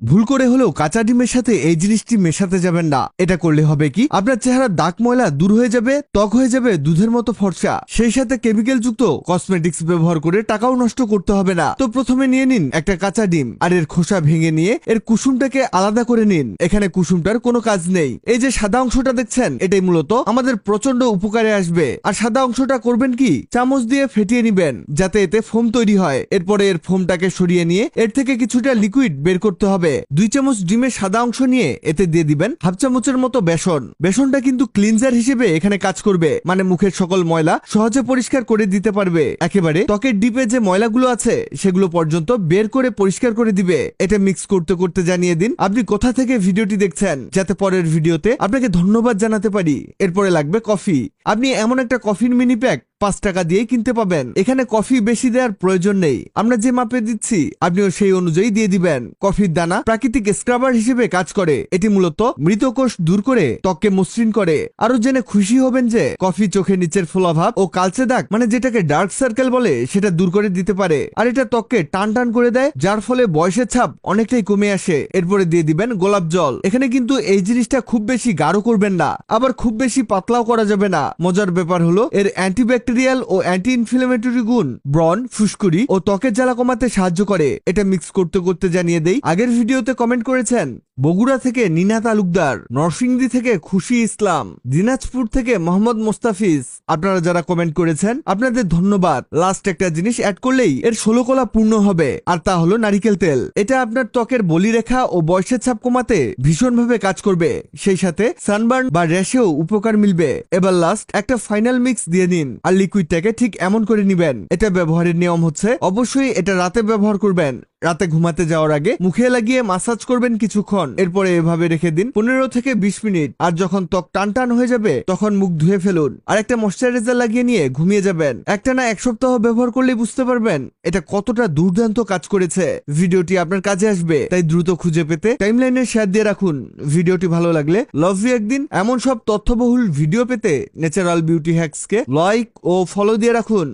ভুল করে হলেও কাঁচা ডিমের সাথে এই জিনিসটি মেশাতে যাবেন না। এটা করলে হবে কি, আপনার চেহারার দাগ ময়লা দূর হয়ে যাবে, ত্বক হয়ে যাবে দুধের মতো ফর্সা, সেই সাথে কেমিক্যাল যুক্ত কসমেটিক্স ব্যবহার করে টাকাও নষ্ট করতে হবে না। তো প্রথমে নিয়ে নিন একটা কাঁচা ডিম, আর এর খোসা ভেঙে নিয়ে এর কুসুমটাকে আলাদা করে নিন। এখানে কুসুমটার কোনো কাজ নেই। এই যে সাদা অংশটা দেখছেন, এটাই মূলত আমাদের প্রচন্ড উপকারে আসবে। আর সাদা অংশটা করবেন কি, চামচ দিয়ে ফেটিয়ে নিবেন যাতে এতে ফোম তৈরি হয়। এরপরে এর ফোমটাকে সরিয়ে নিয়ে এর থেকে কিছুটা লিকুইড বের করতে হবে। 2 চামচ ডিমের সাদা অংশ নিয়ে এতে দিয়ে দিবেন হাফ চামচের মতো বেসন। বেসনটা কিন্তু ক্লিনজার হিসেবে এখানে কাজ করবে, মানে মুখের সকল ময়লা সহজে পরিষ্কার করে দিতে পারবে। একেবারে ত্বকের ডিপে যে ময়লাগুলো আছে সেগুলো পর্যন্ত বের করে পরিষ্কার করে দিবে। এটা মিক্স করতে করতে জানিয়ে দিন আপনি কোথা থেকে ভিডিওটি দেখছেন, যাতে পরের ভিডিওতে আপনাকে ধন্যবাদ জানাতে পারি। এরপরে লাগবে কফি। আপনি এমন একটা কফির মিনি প্যাক 5 টাকা দিয়ে কিনতে পাবেন। এখানে কফি বেশি দেওয়ার প্রয়োজন নেই, আমরা যে মাপে দিচ্ছি আপনিও সেই অনুযায়ী দিয়ে দিবেন। কফির দানা প্রাকৃতিক স্ক্রাবার হিসেবে কাজ করে। এটি মূলত মৃত কোষ দূর করে ত্বককে মসৃণ করে। আরো জেনে খুশি হবেন যে কফি চোখের নিচের ফোলাভাব ও কালচে দাগ, মানে যেটাকে ডার্ক সার্কেল বলে, সেটা দূর করে দিতে পারে। আর এটা ত্বককে টান টান করে দেয়, যার ফলে বয়সের ছাপ অনেকটাই কমে আসে। এরপরে দিয়ে দিবেন গোলাপ জল। এখানে কিন্তু এই জিনিসটা খুব বেশি গাঢ় করবেন না, আবার খুব বেশি পাতলাও করা যাবে না। মজার ব্যাপার হলো এর অ্যান্টিব্যাকটেরিয়াল ও অ্যান্টি ইনফ্লেমেটরি গুণ ব্রণ, ফুসকুড়ি ও ত্বকের জ্বালা কমাতে সাহায্য করে। এটা মিক্স করতে করতে জানিয়ে দেই, আগের ভিডিওতে কমেন্ট করেছেন বগুড়া থেকে নিনা তালুকদার, নরসিংদী থেকে খুশি ইসলাম, দিনাজপুর থেকে মোহাম্মদ মোস্তাফিজ। আপনারা যারা কমেন্ট করেছেন আপনাদের ধন্যবাদ। লাস্ট একটা জিনিস অ্যাড করলেই এর 16 কলা পূর্ণ হবে, আর তা হলো নারিকেল তেল। এটা আপনার ত্বকের বলিরেখা ও বয়সের ছাপ কমাতে ভীষণভাবে কাজ করবে, সেই সাথে সানবার্ন বা র্যাশেও উপকার মিলবে। এবার লাস্ট একটা ফাইনাল মিক্স দিয়ে নিন, আর লিকুইডটাকে ঠিক এমন করে নিবেন। এটা ব্যবহারের নিয়ম হচ্ছে অবশ্যই এটা রাতে ব্যবহার করবেন। রাতে ঘুমাতে যাওয়ার আগে মুখে লাগিয়ে মাসাজ করবেন কিছুক্ষণ, এরপরে এভাবে রেখে দিন 15 থেকে 20 মিনিট। আর যখন ত্বক টান টান হয়ে যাবে তখন মুখ ধুয়ে ফেলুন, আর একটা ময়শ্চারাইজার লাগিয়ে নিয়ে ঘুমিয়ে যাবেন। একটা না 1 সপ্তাহ ব্যবহার করলেই বুঝতে পারবেন এটা কতটা দুর্দান্ত কাজ করেছে। ভিডিওটি আপনার কাজে আসবে, তাই দ্রুত খুঁজে পেতে টাইমলাইনে শেয়ার দিয়ে রাখুন। ভিডিওটি ভালো লাগলে লাভ ইউ একদিন এমন সব তথ্যবহুল ভিডিও পেতে ন্যাচারাল বিউটি হ্যাক্সকে লাইক ও ফলো দিয়ে রাখুন।